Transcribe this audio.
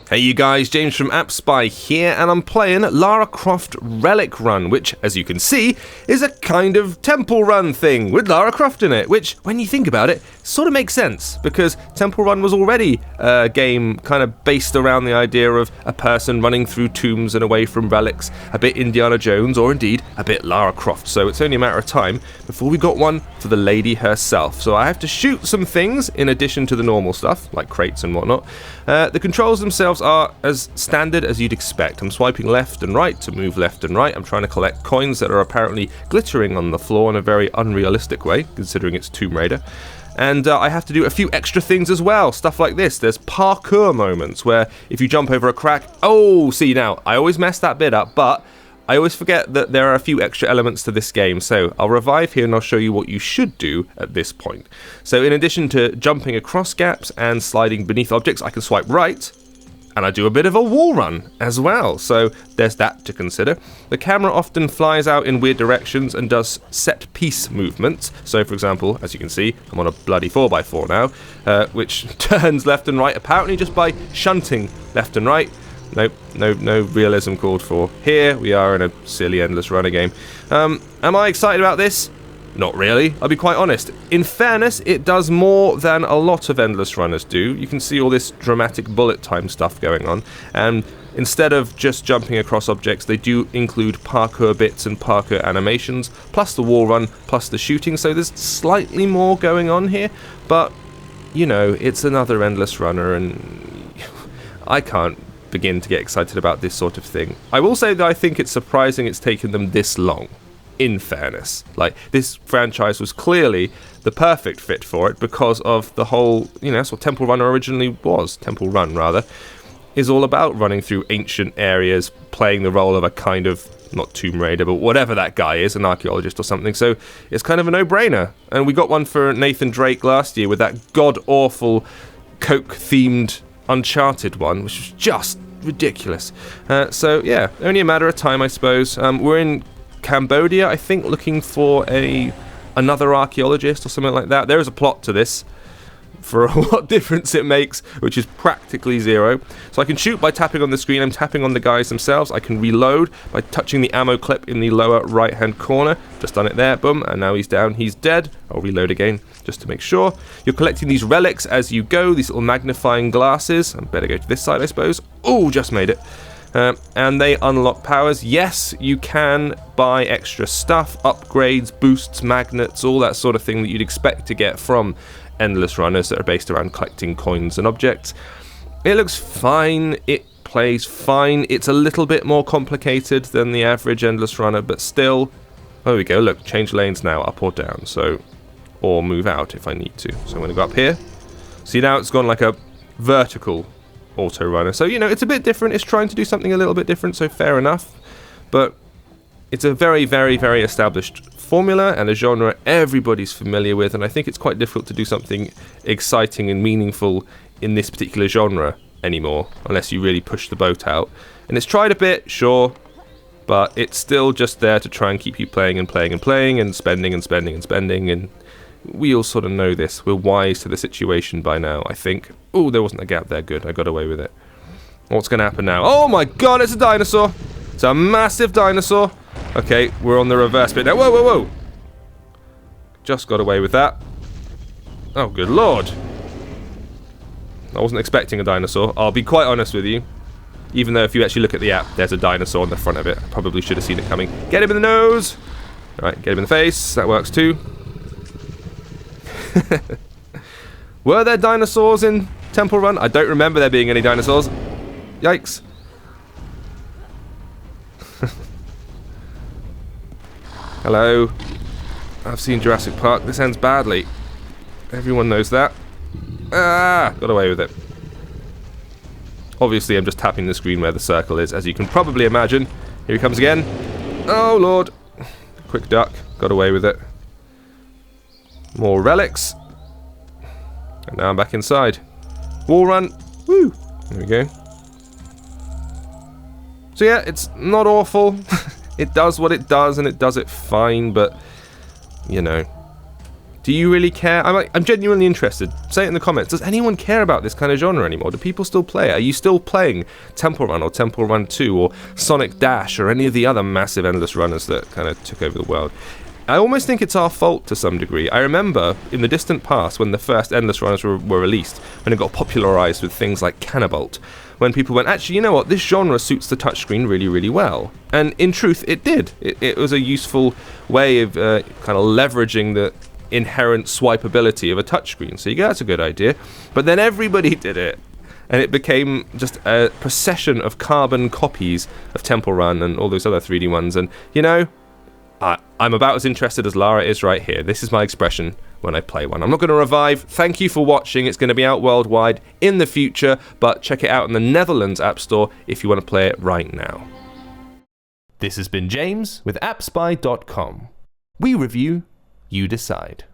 Hey you guys, James from AppSpy here, and I'm playing Lara Croft Relic Run, which, as you can see, is a kind of temple run thing with Lara Croft in it, which, when you think about it, sort of makes sense, because Temple Run was already a game kind of based around the idea of a person running through tombs and away from relics, a bit Indiana Jones, or indeed, a bit Lara Croft, so it's only a matter of time before we got one for the lady herself. So I have to shoot some things in addition to the normal stuff, like crates and whatnot. The controls themselves are as standard as you'd expect. I'm swiping left and right to move left and right. I'm trying to collect coins that are apparently glittering on the floor in a very unrealistic way, considering it's Tomb Raider. And I have to do a few extra things as well, stuff like this. There's parkour moments where if you jump over a crack, see now, I always mess that bit up, but I always forget that there are a few extra elements to this game, so I'll revive here and I'll show you what you should do at this point. So in addition to jumping across gaps and sliding beneath objects, I can swipe right, and I do a bit of a wall run as well, so there's that to consider. The camera often flies out in weird directions and does set piece movements. So for example, as you can see, I'm on a bloody 4x4 now, which turns left and right apparently just by shunting left and right. Nope, no realism called for. Here we are in a silly endless runner game. Am I excited about this? Not really, I'll be quite honest. In fairness, it does more than a lot of endless runners do. You can see all this dramatic bullet time stuff going on, and instead of just jumping across objects, they do include parkour bits and parkour animations, plus the wall run, plus the shooting, so there's slightly more going on here, but, you know, it's another endless runner, and I can't begin to get excited about this sort of thing. I will say that I think it's surprising it's taken them this long, in fairness. Like, this franchise was clearly the perfect fit for it because of the whole, that's what Temple Run originally was. Temple Run, rather, is all about running through ancient areas, playing the role of a kind of, not Tomb Raider, but whatever that guy is, an archaeologist or something, so it's kind of a no-brainer. And we got one for Nathan Drake last year with that god-awful Coke-themed Uncharted one, which was just ridiculous. So yeah, only a matter of time, I suppose. We're in Cambodia, I think, looking for another archaeologist or something like that. There is a plot to this, for what difference it makes, which is practically zero. So I can shoot by tapping on the screen. I'm tapping on the guys themselves. I can reload by touching the ammo clip in the lower right hand corner. Just done it there, boom, and now he's down, he's dead. I'll reload again just to make sure. You're collecting these relics as you go, these little magnifying glasses. I better go to this side, I suppose. Oh, just made it. And they unlock powers. Yes, you can buy extra stuff, upgrades, boosts, magnets, all that sort of thing that you'd expect to get from endless runners that are based around collecting coins and objects. It looks fine, it plays fine. It's a little bit more complicated than the average endless runner, but still. There we go, look, change lanes now, up or down, or move out if I need to. So I'm going to go up here. See, now it's gone like a vertical auto runner, so it's a bit different. It's trying to do something a little bit different, so fair enough, but it's a very, very, very established formula and a genre everybody's familiar with, and I think it's quite difficult to do something exciting and meaningful in this particular genre anymore, unless you really push the boat out. And it's tried a bit, sure, but it's still just there to try and keep you playing and playing and playing and spending and spending and spending, and we all sort of know this. We're wise to the situation by now, I think. Oh, there wasn't a gap there. Good, I got away with it. What's going to happen now? Oh my god, it's a dinosaur! It's a massive dinosaur! Okay, we're on the reverse bit now. Whoa, whoa, whoa! Just got away with that. Oh, good lord. I wasn't expecting a dinosaur. I'll be quite honest with you. Even though if you actually look at the app, there's a dinosaur on the front of it. I probably should have seen it coming. Get him in the nose! Alright, get him in the face. That works too. Were there dinosaurs in Temple Run? I don't remember there being any dinosaurs. Yikes. Hello. I've seen Jurassic Park. This ends badly. Everyone knows that. Ah! Got away with it. Obviously, I'm just tapping the screen where the circle is, as you can probably imagine. Here he comes again. Oh, Lord. Quick duck. Got away with it. More relics. And now I'm back inside. Wall run. Woo! There we go. So yeah, it's not awful. It does what it does, and it does it fine, but, Do you really care? I'm genuinely interested. Say it in the comments. Does anyone care about this kind of genre anymore? Do people still play it? Are you still playing Temple Run or Temple Run 2 or Sonic Dash or any of the other massive endless runners that kind of took over the world? I almost think it's our fault to some degree. I remember in the distant past when the first endless runners were released, when it got popularized with things like Cannabolt, when people went, actually, you know what, this genre suits the touchscreen really, really well. And in truth, it did. It was a useful way of kind of leveraging the inherent swipeability of a touchscreen. So you go, that's a good idea. But then everybody did it. And it became just a procession of carbon copies of Temple Run and all those other 3D ones. And, you know, I'm about as interested as Lara is right here. This is my expression when I play one. I'm not going to revive. Thank you for watching. It's going to be out worldwide in the future, but check it out in the Netherlands App Store if you want to play it right now. This has been James with appspy.com. We review, you decide.